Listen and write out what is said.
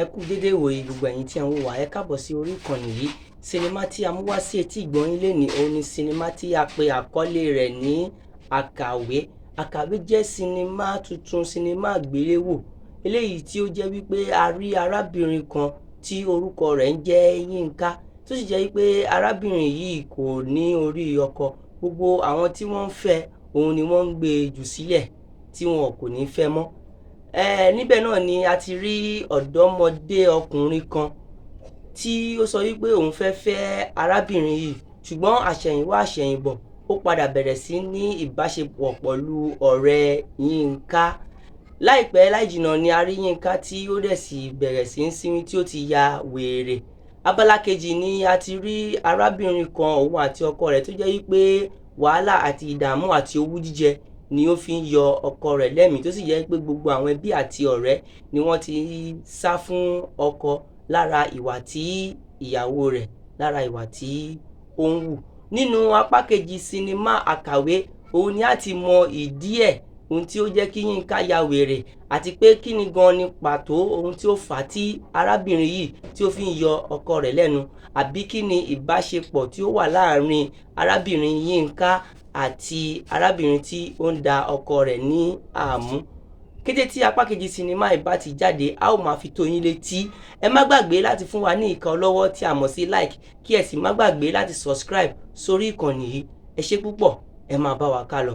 Ẹ kú dédé ìwòyí gbogbo ẹ̀yin tí ẹ ń wò wá, ẹ káàbọ̀ sí orí ìkànnì yìí. Sinimá tí a mú wá sí etí ìgbọ́ yín lénìí òun ni sinimá tí a pe àkọlé rẹ̀ ní Àkàwé. Àkàwé jẹ́ sinimá tuntun, sinimá àgbéléwò eléyìí tí ó jẹ́ wípé a rí arábìnrin kan tí orúkọ rẹ̀ ń jẹ́ Yínká, tó sì jẹ́ wípé arábìnrin yìí kò ní orí ọkọ. Gbogbo àwọn tí wọ́n ń fẹ́ òun ni wọ́n ń gbé jù sílẹ̀ tí wọn kò ní fẹ́ mọ́. Níbẹ̀ náà ni a ti rí ọ̀dọ́mọdé ọkùnrin kan tí ó sọ wípé òun fẹ́ fẹ́ arábìnrin yìí, ṣùgbọ́n àṣẹ̀yìnwá àṣẹ̀yìnbọ̀ ó padà bẹ̀rẹ̀ sí ní ìbáṣepọ̀ pẹ̀lú ọ̀rẹ́ Yínká. Láìpẹ́ láìjìnà ni a rí Yínká tí ó dẹ̀ sì bẹ̀rẹ̀ sí ń sinmi tí ó ti ya wèrè. Abala kejì ni a ti rí arábìnrin kan, òun àti ọkọ rẹ̀, tó jẹ́ wípé wàhálà àti ìdààmú àti owú jíjẹ ni ó fi ń yọ ọkọ rẹ̀ lẹ́mìí, tó sì jẹ́ pé gbogbo àwọn ẹbí àti ọ̀rẹ́ ni wọ́n ti sá fún ọkọ lára ìwà tí ìyàwó rẹ̀, lára ìwà tí ó ń wù. Nínú apá kejì sinimá Àkàwé òun ni a ti mọ ìdí ẹ̀, ohun tí ó jẹ́ kí Yínká ya wèrè, àti pé kí ni gan ni pàtó ohun tí ó fà á tí arábìnrin yìí tí ó fi ń yọ ọkọ rẹ̀ lẹ́nu, àbí kí ni ìbáṣepọ̀ tí ó wà láàárín arábìnrin Yínká àti arábìnrin tí ó ń da ọkọ rẹ̀ ní àmú. Kété tí apá kejì sinimá yìí bá ti jáde, a ó máa fi tó yín létí. Ẹ má gbàgbé láti fún wa ní ìka ọlọ́wọ́ tí a mọ̀ sí like, kí ẹ sì má gbàgbé láti subscribe sórí ìkànnì yìí. Ẹ ṣé púpọ̀, ẹ máa bá wa kálọ.